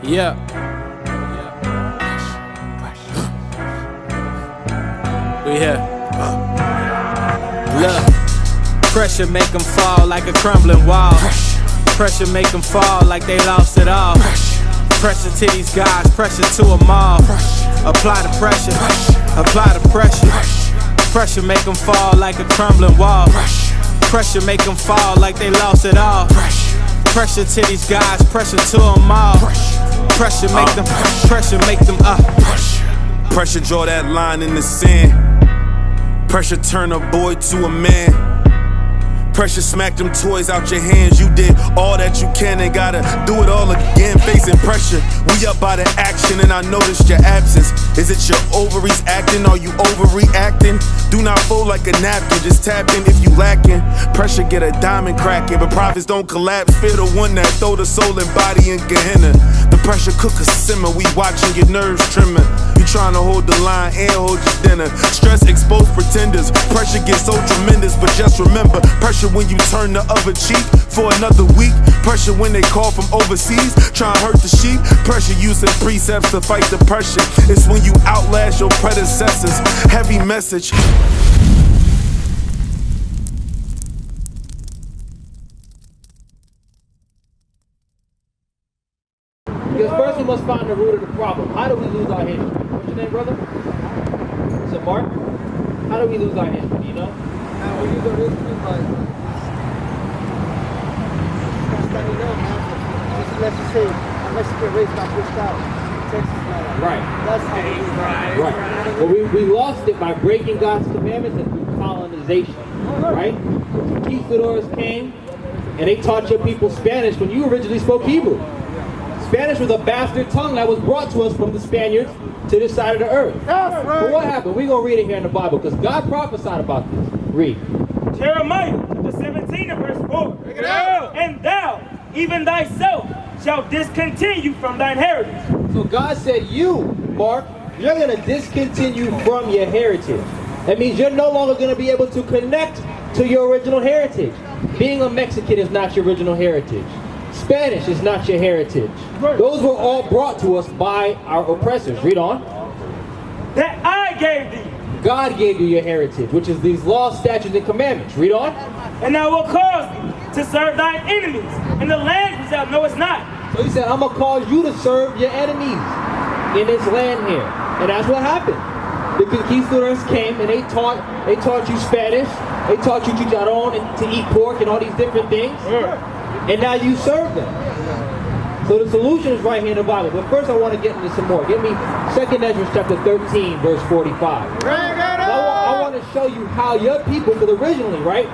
Yeah. We here. Look, pressure make them fall like a crumbling wall. Pressure make them fall like they lost it all. Pressure to these guys, pressure to them all. Apply the pressure, apply the pressure. Pressure make them fall like a crumbling wall. Pressure make them fall like they lost it all. Pressure to these guys, pressure to them all. Pressure make them, Pressure draw that line in the sand. Pressure turn a boy to a man. Pressure smack them toys out your hands. You did all that you can and gotta do it all again. Facing pressure, we up by the action and I noticed your absence. Is it your ovaries acting? Are you overreacting? Do not fold like a napkin, just tap in if you lacking. Pressure get a diamond cracking, but profits don't collapse. Fear the one that throw the soul and body in Gehenna. The pressure cooker simmer, we watching your nerves trimming. You trying to hold the line and hold your dinner. Stress exposed pretenders, pressure gets so tremendous. But just remember, pressure when you turn the other cheek for another week. Pressure when they call from overseas, try and hurt the sheep. Pressure using precepts to fight the pressure. It's when you outlast your predecessors. Heavy message. Because first we must find the root of the problem. How do we lose our history? What's your name, brother? So Mark? How do we lose our history, you know? Now we use our history like standing up, man. Just let's just say a Mexican race got pushed out. Texas, right. That's how we lose our right. Well, we lost it by breaking God's commandments and through colonization. Right? Conquistadors came and they taught your people Spanish when you originally spoke Hebrew. Spanish was a bastard tongue that was brought to us from the Spaniards to this side of the earth. That's right. But what happened? We're going to read it here in the Bible because God prophesied about this. Read. Jeremiah, chapter 17 and verse 4. Bring it out. And thou, even thyself, shalt discontinue from thine heritage. So God said, you, Mark, you're going to discontinue from your heritage. That means you're no longer going to be able to connect to your original heritage. Being a Mexican is not your original heritage. Spanish is not your heritage. Those were all brought to us by our oppressors. Read on. That I gave thee. God gave you your heritage, which is these laws, statutes, and commandments. Read on. And I will cause thee to serve thine enemies in the land which thou knowest not. So he said, I'm going to cause you to serve your enemies in this land here. And that's what happened. The conquistadors came and they taught you Spanish. They taught you chicharron and to eat pork and all these different things. And now you serve them. So the solution is right here in the Bible. But first I want to get into some more. Give me 2nd Ezra chapter 13, verse 45. I want to show you how your people, because originally, right,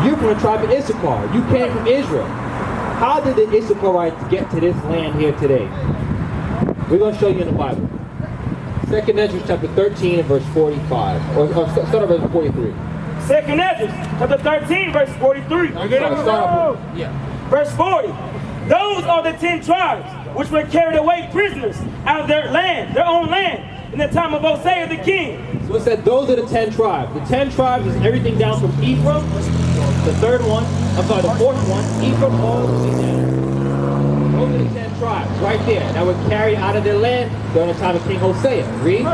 you're from the tribe of Issachar. You came from Israel. How did the Issacharites get to this land here today? We're going to show you in the Bible. 2nd Ezra chapter 13 and verse 45. Or start at verse 43. 2nd Ezra chapter 13 verse 43. Verse 40. Those are the 10 tribes which were carried away prisoners out of their land, their own land, in the time of Hosea the king. So it said those are the 10 tribes. The 10 tribes is everything down from Ephraim, the the 4th one, Ephraim all the way down. Those are the 10 tribes right there that were carried out of their land during the time of King Hosea. Read.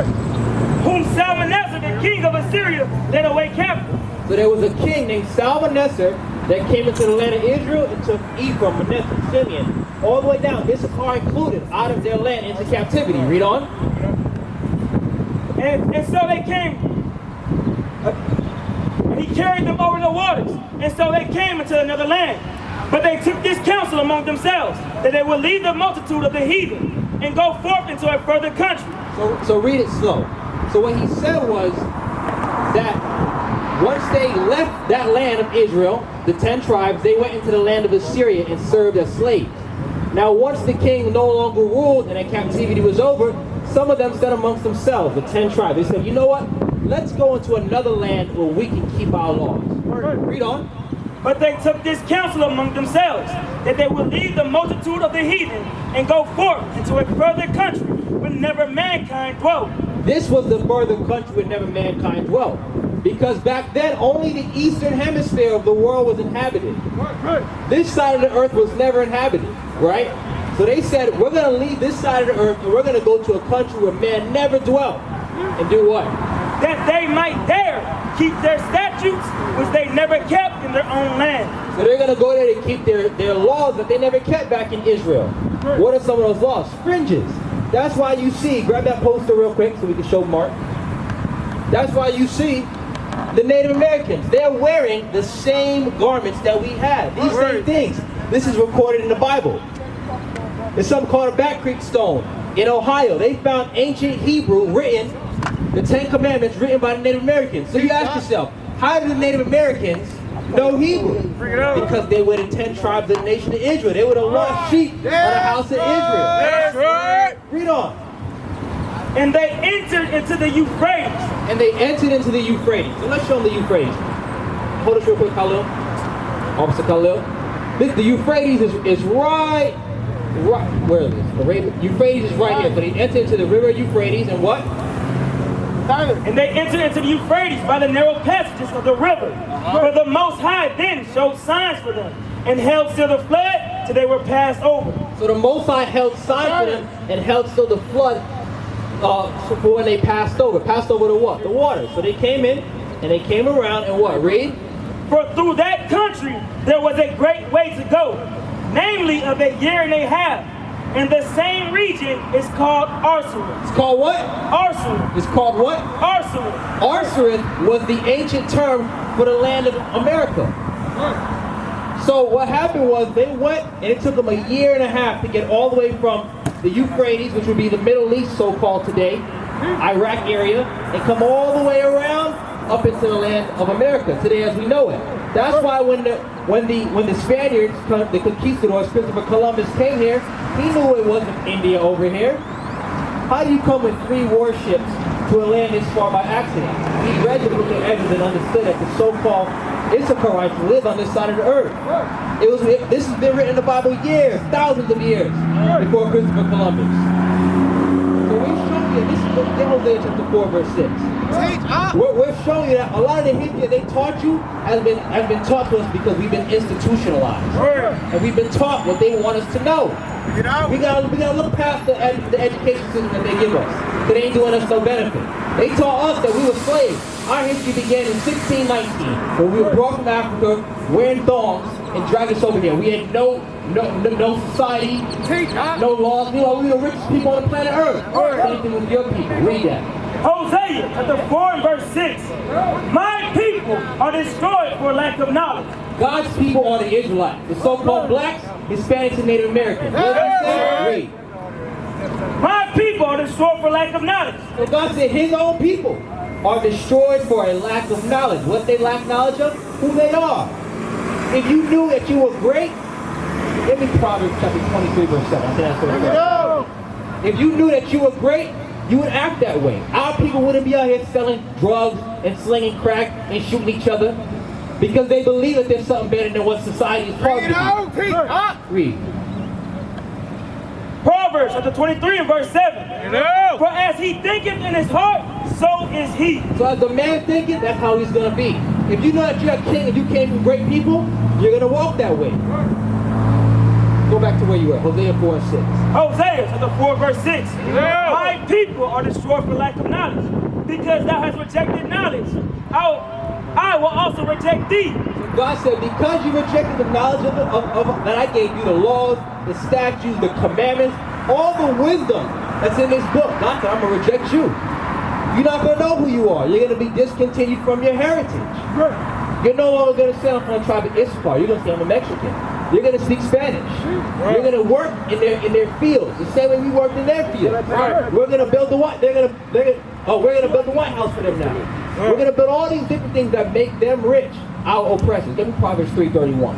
Whom Salmanassar the king of Assyria led away captive. So there was a king named Salmanassar that came into the land of Israel and took Ephraim, Manasseh, Simeon, all the way down, Issachar included, out of their land into captivity. Read on. And so they came, and he carried them over the waters. And so they came into another land. But they took this counsel among themselves, that they would leave the multitude of the heathen and go forth into a further country. So read it slow. So what he said was that once they left that land of Israel, the 10 tribes, they went into the land of Assyria and served as slaves. Now once the king no longer ruled and the captivity was over, some of them said amongst themselves, the 10 tribes, they said, you know what? Let's go into another land where we can keep our laws. Read on. But they took this counsel among themselves, that they would leave the multitude of the heathen and go forth into a further country where never mankind dwelt. This was the further country where never mankind dwelt. Because back then, only the eastern hemisphere of the world was inhabited. This side of the earth was never inhabited, right? So they said, we're going to leave this side of the earth and we're going to go to a country where man never dwelt. And do what? That they might dare keep their statutes, which they never kept in their own land. So they're going to go there to keep their laws that they never kept back in Israel. What are some of those laws? Fringes. That's why you see, grab that poster real quick so we can show Mark. That's why you see the Native Americans. They're wearing the same garments that we had. These same things. This is recorded in the Bible. There's something called a Back Creek stone in Ohio. They found ancient Hebrew written, the 10 Commandments written by the Native Americans. So you ask yourself, how did the Native Americans know Hebrew? Because they were the 10 tribes of the nation of Israel. They were the lost sheep of the house of Israel. That's right. Read on. And they entered into the Euphrates. And they entered into the Euphrates. So let's show them the Euphrates. Hold us real quick, Khalil. Officer Khalil. The Euphrates is right, where is this? Euphrates is right here. So they entered into the river Euphrates and what? And they entered into the Euphrates by the narrow passages of the river. For the Most High then showed signs for them, and held still the flood till they were passed over. So the Most High held signs for them and held still the flood for when they passed over. Passed over to what? The water. So they came in and they came around and what? Read. For through that country there was a great way to go, namely of a year and a half. And the same region is called Arsareth. It's called what? Arsareth. It's called what? Arsareth. Arsareth was the ancient term for the land of America. So what happened was they went and it took them a year and a half to get all the way from the Euphrates, which would be the Middle East so-called today, Iraq area, and come all the way around up into the land of America today as we know it. That's why when the Spaniards, the conquistadors, Christopher Columbus came here, he knew it wasn't India over here. How do you come with 3 warships to a land this far by accident? He read the book of Exodus and understood that the so-called Issacharites live on this side of the earth. This has been written in the Bible years, thousands of years before Christopher Columbus. So we're showing you, this is in Hosea chapter 4, verse 6. We're showing you that a lot of the history they taught you has been taught to us because we've been institutionalized. And we've been taught what they want us to know. We gotta look past the education system that they give us. They ain't doing us no benefit. They taught us that we were slaves. Our history began in 1619 when we were brought from Africa wearing thongs and dragged us over here. We had no society, no laws. We were the richest people on the planet Earth. Same thing with your people. Read that. Hosea chapter 4 and verse 6. My people are destroyed for lack of knowledge. God's people are the Israelites, the so-called blacks, Hispanics, and Native Americans. What did he say? Read. My people are destroyed for lack of knowledge. So God said his own people are destroyed for a lack of knowledge. What they lack knowledge of? Who they are. If you knew that you were great, give me Proverbs chapter 23 verse 7. I think that's what it says. If you knew that you were great, you would act that way. Our people wouldn't be out here selling drugs and slinging crack and shooting each other because they believe that there's something better than what society is taught to be. Read. Proverbs chapter 23 and verse 7. For as he thinketh in his heart, so is he. So as a man thinketh, that's how he's going to be. If you know that you're a king and you came from great people, you're going to walk that way. Go back to where you were, Hosea 4 and 6. Hosea chapter 4 verse 6. My people are destroyed for lack of knowledge, because thou hast rejected knowledge. I will also reject thee. So God said, because you rejected the knowledge that I gave you, the laws, the statutes, the commandments, all the wisdom that's in this book, God said, I'm going to reject you. You're not going to know who you are. You're going to be discontinued from your heritage. You're no longer going to say I'm from the tribe of Issachar. You're going to say I'm a Mexican. You're going to speak Spanish. You're going to work in their fields the same way we worked in their fields. We're going to build the White. We're going to build the White House for them now. We're going to build all these different things that make them rich, our oppressors. Give me Proverbs 3:31.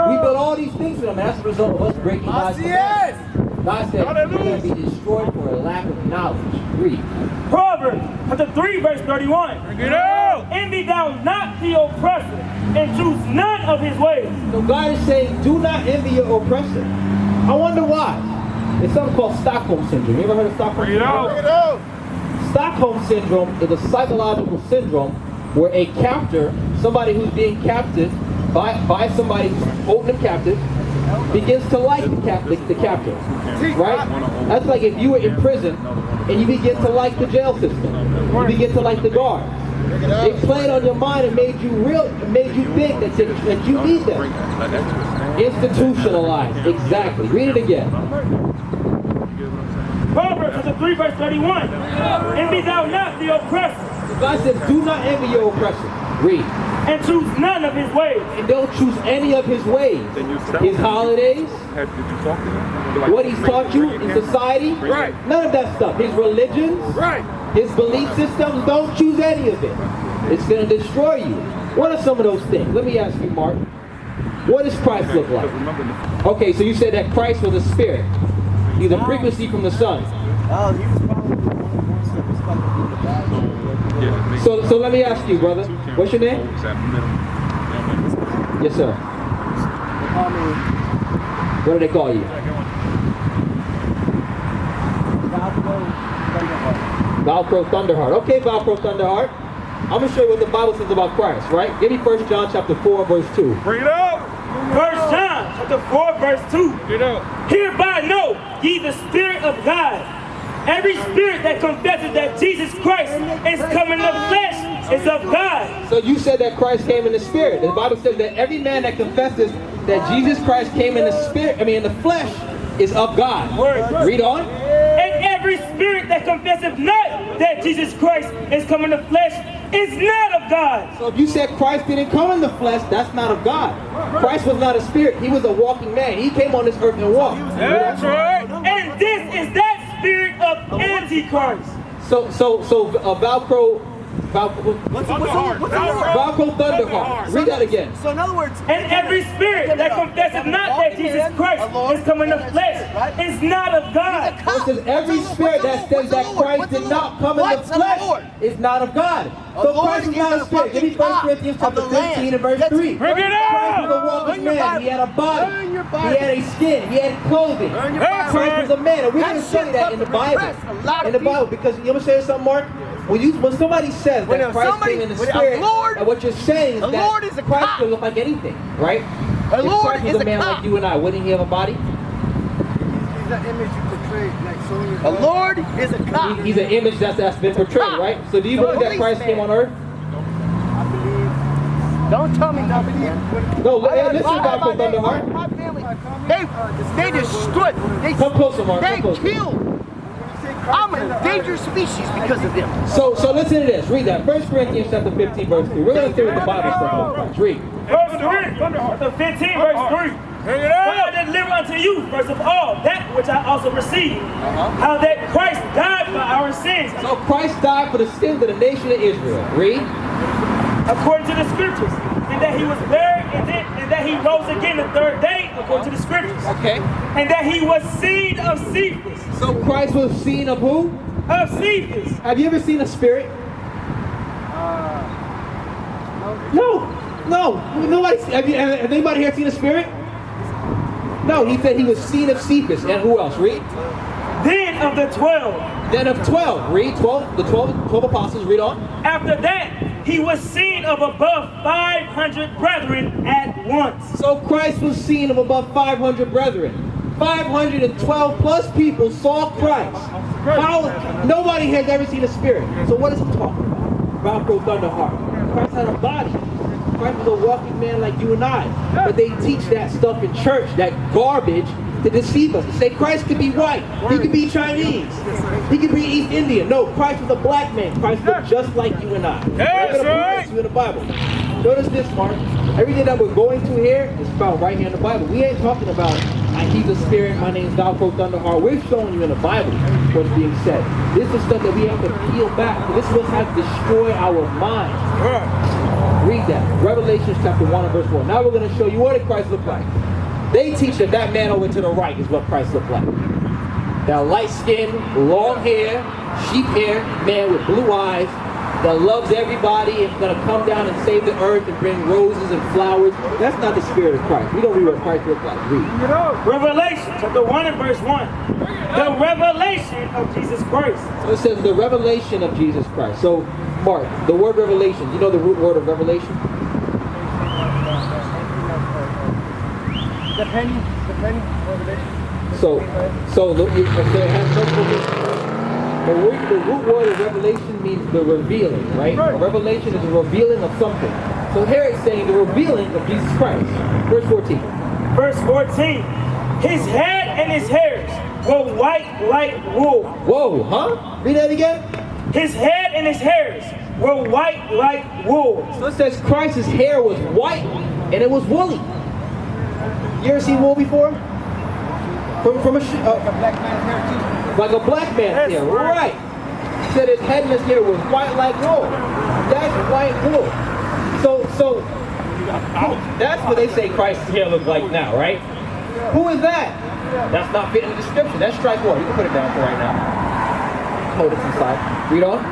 We built all these things for them, and that's the result of us breaking God's commandments. God said you're going to be destroyed for a lack of knowledge. Read. Proverbs chapter 3 verse 31. Envy thou not the oppressor, and choose none of his ways. So God is saying, do not envy your oppressor. I wonder why. There's something called Stockholm Syndrome. You ever heard of Stockholm Syndrome? Stockholm Syndrome is a psychological syndrome where a captor, somebody who's being captive by somebody who's holding them captive, begins to like the captor, right? That's like if you were in prison and you begin to like the jail system, you begin to like the guards. They played on your mind and made you think that you need them. Institutionalized, exactly. Read it again. Proverbs chapter 3 verse 31. Envy thou not the oppressor. God says, do not envy your oppressor. Read. And choose none of his ways. And don't choose any of his ways. His holidays, what he's taught you in society, none of that stuff. His religions, his belief systems, don't choose any of it. It's going to destroy you. What are some of those things? Let me ask you, Mark. What does Christ look like? Okay, so you said that Christ was a spirit. He's a frequency from the sun. Oh, he was probably one step respectful in the Bible. So let me ask you, brother. What's your name? Yes, sir. Aamir. What do they call you? Valpro Thunderheart. Okay, Valpro Thunderheart. I'm going to show you what the Bible says about Christ, right? Give me 1 John chapter 4, verse 2. Bring it up. 1 John chapter 4, verse 2. Hereby know ye the Spirit of God. Every spirit that confesses that Jesus Christ is come in the flesh is of God. So you said that Christ came in the spirit. The Bible says that every man that confesses that Jesus Christ came in the spirit, in the flesh, is of God. Read on. And every spirit that confesseth not that Jesus Christ is come in the flesh is not of God. So if you said Christ didn't come in the flesh, that's not of God. Christ was not a spirit. He was a walking man. He came on this earth and walked. That's right. And this is that spirit of Antichrist. So Valpro Thunderheart. Read that again. So in other words, and every spirit that confesses not that Jesus Christ is come in the flesh is not of God. It says every spirit that says that Christ did not come in the flesh is not of God. So Christ is not a spirit. Give me 1 Corinthians chapter 15 and verse 3. Bring it up! Christ was a walking man. He had a body. He had a skin. He had clothing. Christ was a man. And we're going to study that in the Bible. In the Bible. Because you ever say something, Mark? When somebody says that Christ came in the spirit, and what you're saying is that Christ could look like anything, right? If Christ was a man like you and I, wouldn't he have a body? He's an image you portrayed, like showing your. The Lord is a cop. He's an image that's been portrayed, right? So do you believe that Christ came on earth? I believe. Don't tell me not believe. No, listen about Thunderheart. My family, they destroyed. Come closer, Mark. They killed. I'm an endangered species because of them. So listen to this. Read that. 1 Corinthians chapter 15, verse 3. We're going to see what the Bible says about Christ. Read. Verse 3. Chapter 15, verse 3. For I deliver unto you, first of all, that which I also received. How that Christ died for our sins. So Christ died for the sins of the nation of Israel. Read. According to the scriptures. And that he was buried, and that he rose again the third day, according to the scriptures. Okay. And that he was seen of Cephas. So Christ was seen of who? Of Cephas. Have you ever seen a spirit? No. Nobody. Have anybody here seen a spirit? No. He said he was seen of Cephas. And who else? Read. Then of the 12. Then of 12. Read 12. The 12 apostles. Read on. After that, he was seen of above 500 brethren at once. So Christ was seen of above 500 brethren. 512 plus people saw Christ. Nobody has ever seen a spirit. So what is he talking about? Valpro Thunderheart. Christ had a body. Christ was a walking man like you and I. But they teach that stuff in church, that garbage, to deceive us. To say Christ could be white. He could be Chinese. He could be East Indian. No, Christ was a black man. Christ looked just like you and I. That's right. You in the Bible. Notice this, Mark. Everything that we're going to here is found right here in the Bible. We ain't talking about he's a spirit, my name's Valpro Thunderheart. We're showing you in the Bible what's being said. This is stuff that we have to peel back. This is what has destroyed our minds. Read that. Revelation chapter 1 and verse 4. Now we're going to show you what did Christ look like. They teach that that man over to the right is what Christ looked like. That light skin, long hair, sheep hair, man with blue eyes, that loves everybody and is going to come down and save the earth and bring roses and flowers. That's not the spirit of Christ. We don't read what Christ looks like. Read. Revelation chapter 1 and verse 1. The revelation of Jesus Christ. So it says the revelation of Jesus Christ. So, Mark, the word revelation, you know the root word of revelation? Depending, Revelation. So it has no provision. The root word of revelation means the revealing, right? A revelation is a revealing of something. So here it's saying the revealing of Jesus Christ. Verse 14. Verse 14. His head and his hairs were white like wool. Whoa, huh? Read that again. His head and his hairs were white like wool. So it says Christ's hair was white and it was woolly. You ever seen wool before? From a black man's hair too. like a black man's hair, right? He said his head and his hair was white like wool. That's white wool. So that's what they say Christ's hair looks like now, right? Who is that? That's not fitting the description. That's strike one. You can put it down for right now. Hold it inside. Read on.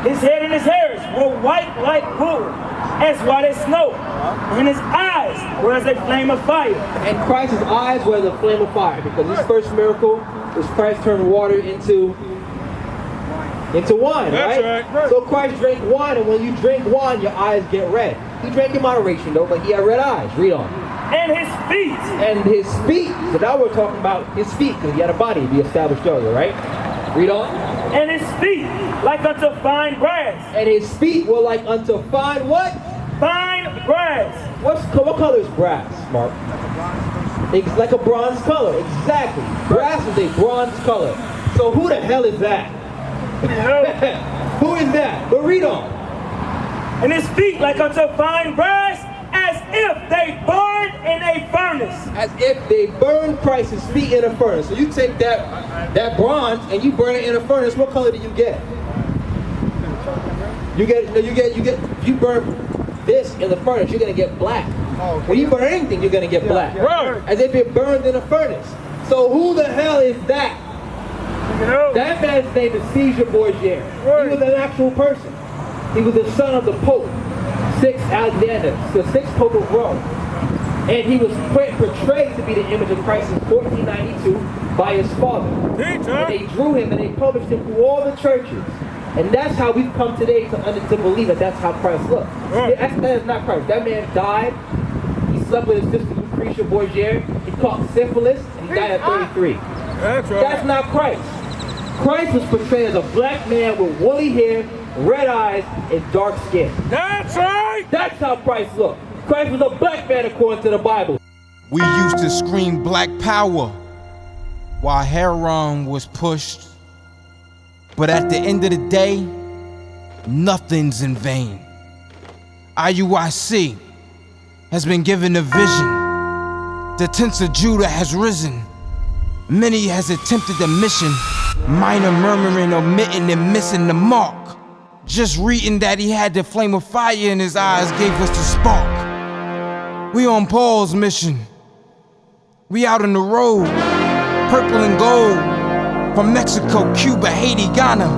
His head and his hairs were white like wool, as white as snow, and his eyes were as a flame of fire. And Christ's eyes were the flame of fire, because this first miracle was Christ turned water into wine, right? So Christ drank wine, and when you drink wine, your eyes get red. He drank in moderation, though, but he had red eyes. Read on. And his feet. And his feet. So now we're talking about his feet, because he had a body to be established earlier, right? Read on. And his feet like unto fine brass. And his feet were like unto fine what? Fine brass. What color is brass, Mark? It's like a bronze color. Exactly. Brass is a bronze color. So who the hell is that? Who is that? But read on. And his feet like unto fine brass, as if they burned in a furnace. As if they burned Christ's feet in a furnace. So you take that bronze and you burn it in a furnace. What color do you get? If you burn this in the furnace, you're gonna get black. When you burn anything, you're gonna get black. As if it burned in a furnace. So who the hell is that? That man's name is Caesar Borgia. He was an actual person. He was the son of the Pope, 6th Alexander, the 6th Pope of Rome. And he was portrayed to be the image of Christ in 1492 by his father. And they drew him and they published him through all the churches. And that's how we've come today to believe that that's how Christ looked. That is not Christ. That man died. He slept with his sister Lucretia Borgia. He caught syphilis and he died at 33. That's not Christ. Christ was portrayed as a black man with woolly hair, red eyes, and dark skin. That's right! That's how Christ looked. Christ was a black man according to the Bible. We used to scream black power while heroin was pushed. But at the end of the day, nothing's in vain. IUIC has been given a vision. The tents of Judah has risen. Many has attempted the mission. Minor murmuring, omitting, and missing the mark. Just reading that he had the flame of fire in his eyes gave us the spark. We on Paul's mission. We out on the road, purple and gold. From Mexico, Cuba, Haiti, Ghana,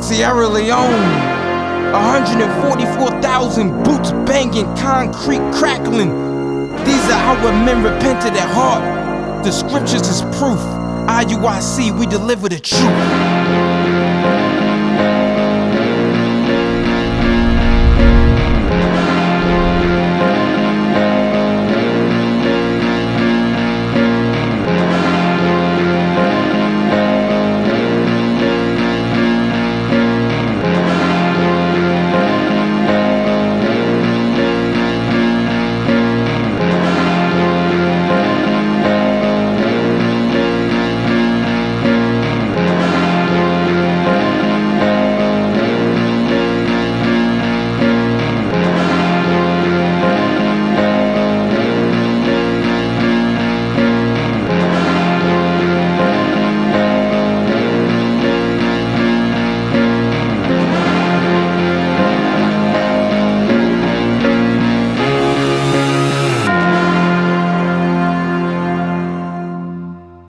Sierra Leone. 144,000 boots banging, concrete crackling. These are our men repented at heart. The scriptures is proof. IUIC, we deliver the truth.